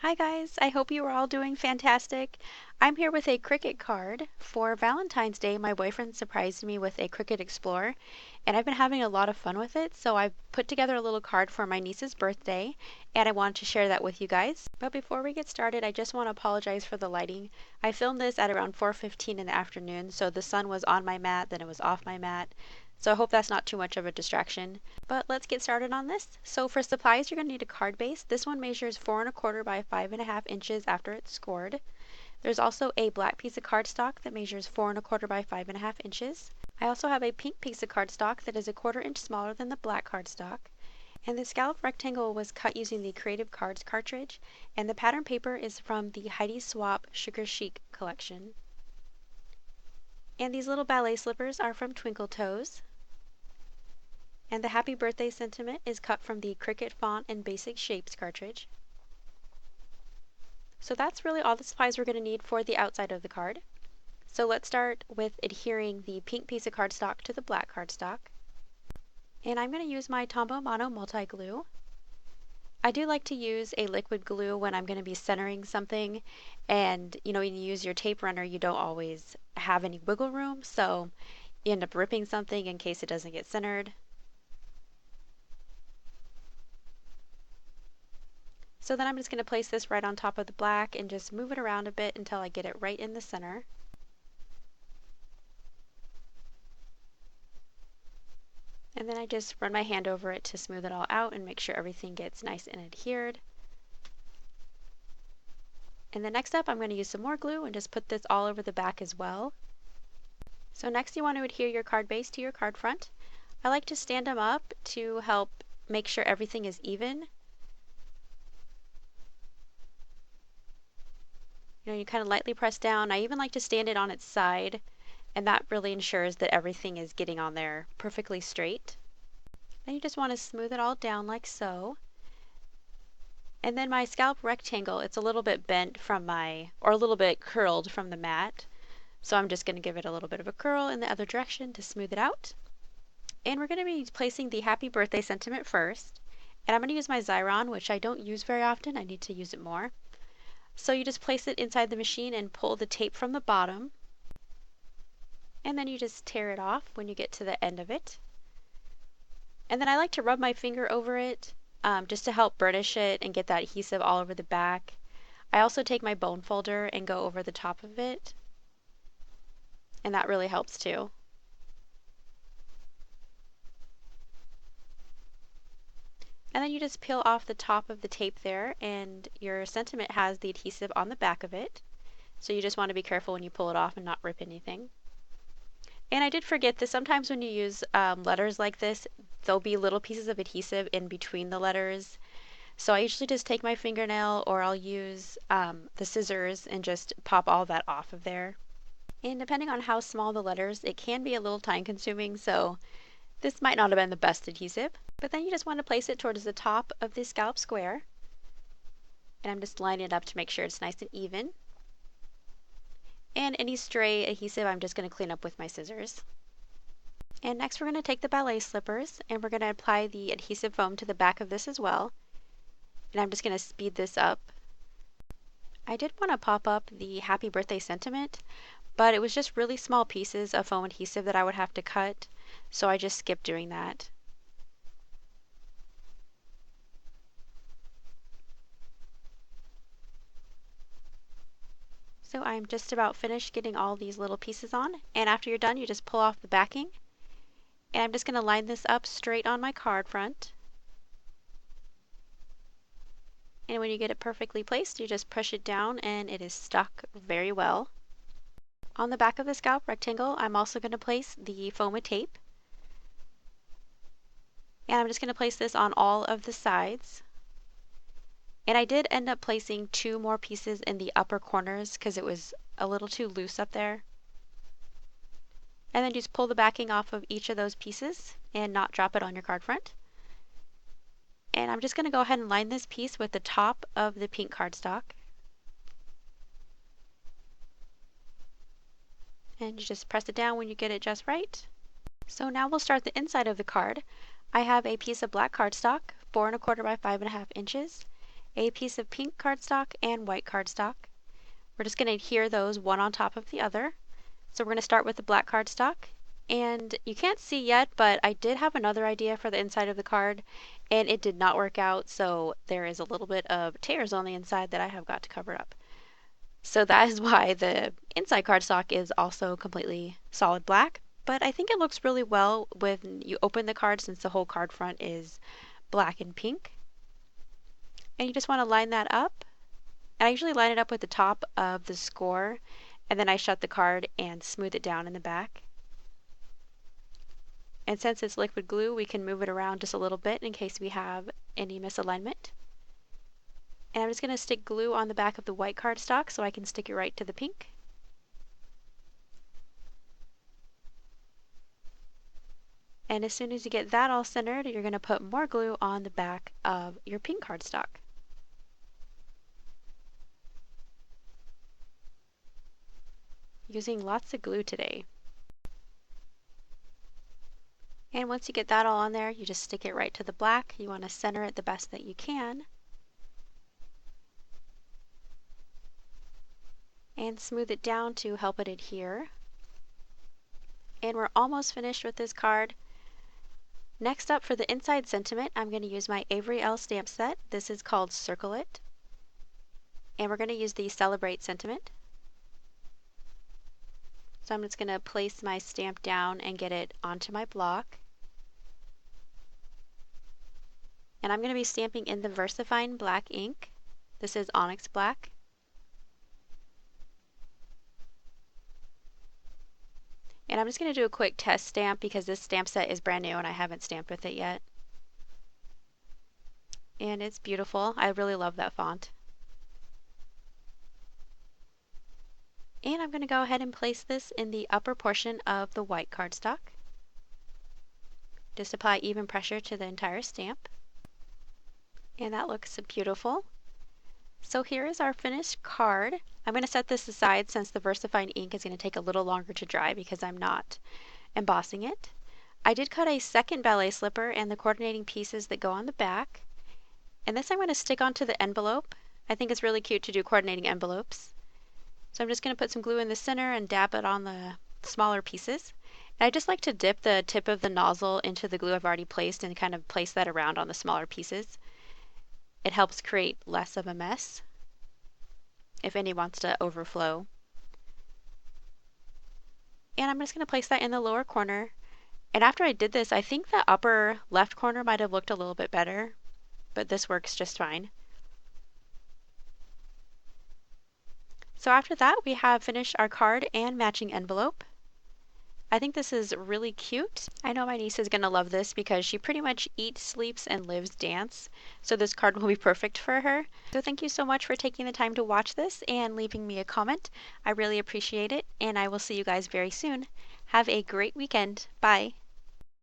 Hi guys, I hope you are all doing fantastic. I'm here with a Cricut card. For Valentine's Day, my boyfriend surprised me with a Cricut Explore, and I've been having a lot of fun with it, so I've put together a little card for my niece's birthday, and I wanted to share that with you guys. But before we get started, I just want to apologize for the lighting. I filmed this at around 4:15 in the afternoon, so the sun was on my mat, then it was off my mat. So I hope that's not too much of a distraction. But let's get started on this. So for supplies, you're going to need a card base. This one measures 4¼ by 5½ inches after it's scored. There's also a black piece of cardstock that measures 4¼ by 5½ inches. I also have a pink piece of cardstock that is 1/4 inch smaller than the black cardstock. And the Scallop Rectangle was cut using the Creative Cards cartridge, and the pattern paper is from the Heidi Swapp Sugar Chic collection. And these little ballet slippers are from Twinkle Toes. And the Happy Birthday sentiment is cut from the Cricut Font and Basic Shapes cartridge. So that's really all the supplies we're going to need for the outside of the card. So let's start with adhering the pink piece of cardstock to the black cardstock. And I'm going to use my Tombow Mono multi-glue. I do like to use a liquid glue when I'm going to be centering something, and when you use your tape runner you don't always have any wiggle room, so you end up ripping something in case it doesn't get centered. So then I'm just going to place this right on top of the black and just move it around a bit until I get it right in the center. And then I just run my hand over it to smooth it all out and make sure everything gets nice and adhered. And then next up I'm going to use some more glue and just put this all over the back as well. So next you want to adhere your card base to your card front. I like to stand them up to help make sure everything is even. You kind of lightly press down. I even like to stand it on its side, and that really ensures that everything is getting on there perfectly straight. Then you just want to smooth it all down like so. And then my Scallop Rectangle, it's a little bit bent from or a little bit curled from the mat. So I'm just going to give it a little bit of a curl in the other direction to smooth it out. And we're going to be placing the Happy Birthday sentiment first. And I'm going to use my Xyron, which I don't use very often. I need to use it more. So you just place it inside the machine and pull the tape from the bottom. And then you just tear it off when you get to the end of it. And then I like to rub my finger over it just to help burnish it and get that adhesive all over the back. I also take my bone folder and go over the top of it. And that really helps too. And then you just peel off the top of the tape there, and your sentiment has the adhesive on the back of it. So you just want to be careful when you pull it off and not rip anything. And I did forget that sometimes when you use letters like this, there'll be little pieces of adhesive in between the letters. So I usually just take my fingernail, or I'll use the scissors and just pop all that off of there. And depending on how small the letters, it can be a little time consuming, so this might not have been the best adhesive. But then you just want to place it towards the top of the scallop square. And I'm just lining it up to make sure it's nice and even. And any stray adhesive I'm just going to clean up with my scissors. And next we're going to take the ballet slippers and we're going to apply the adhesive foam to the back of this as well. And I'm just going to speed this up. I did want to pop up the Happy Birthday sentiment, but it was just really small pieces of foam adhesive that I would have to cut, so I just skipped doing that. So I'm just about finished getting all these little pieces on, and after you're done you just pull off the backing. And I'm just going to line this up straight on my card front. And when you get it perfectly placed, you just push it down and it is stuck very well. On the back of the Scallop Rectangle, I'm also going to place the foam tape. And I'm just going to place this on all of the sides. And I did end up placing 2 more pieces in the upper corners because it was a little too loose up there. And then just pull the backing off of each of those pieces and not drop it on your card front. And I'm just going to go ahead and line this piece with the top of the pink cardstock. And you just press it down when you get it just right. So now we'll start the inside of the card. I have a piece of black cardstock, 4¼ by 5½ inches, a piece of pink cardstock and white cardstock. We're just going to adhere those one on top of the other. So we're going to start with the black cardstock. And you can't see yet, but I did have another idea for the inside of the card, and it did not work out, so there is a little bit of tears on the inside that I have got to cover up. So that is why the inside cardstock is also completely solid black, but I think it looks really well when you open the card since the whole card front is black and pink. And you just want to line that up. And I usually line it up with the top of the score, and then I shut the card and smooth it down in the back. And since it's liquid glue, we can move it around just a little bit in case we have any misalignment. And I'm just going to stick glue on the back of the white cardstock so I can stick it right to the pink. And as soon as you get that all centered, you're going to put more glue on the back of your pink cardstock. Using lots of glue today. And once you get that all on there, you just stick it right to the black. You want to center it the best that you can. And smooth it down to help it adhere. And we're almost finished with this card. Next up, for the inside sentiment, I'm going to use my Avery Elle stamp set. This is called Circle It. And we're going to use the Celebrate sentiment. So I'm just going to place my stamp down and get it onto my block. And I'm going to be stamping in the VersaFine black ink. This is Onyx black. And I'm just going to do a quick test stamp because this stamp set is brand new and I haven't stamped with it yet. And it's beautiful. I really love that font. And I'm going to go ahead and place this in the upper portion of the white cardstock. Just apply even pressure to the entire stamp. And that looks beautiful. So here is our finished card. I'm going to set this aside since the VersaFine ink is going to take a little longer to dry because I'm not embossing it. I did cut a second ballet slipper and the coordinating pieces that go on the back. And this I'm going to stick onto the envelope. I think it's really cute to do coordinating envelopes. So I'm just going to put some glue in the center and dab it on the smaller pieces. And I just like to dip the tip of the nozzle into the glue I've already placed and kind of place that around on the smaller pieces. It helps create less of a mess if any wants to overflow. And I'm just going to place that in the lower corner. And after I did this, I think the upper left corner might have looked a little bit better, but this works just fine. So after that, we have finished our card and matching envelope. I think this is really cute. I know my niece is going to love this because she pretty much eats, sleeps, and lives dance. So this card will be perfect for her. So thank you so much for taking the time to watch this and leaving me a comment. I really appreciate it, and I will see you guys very soon. Have a great weekend. Bye.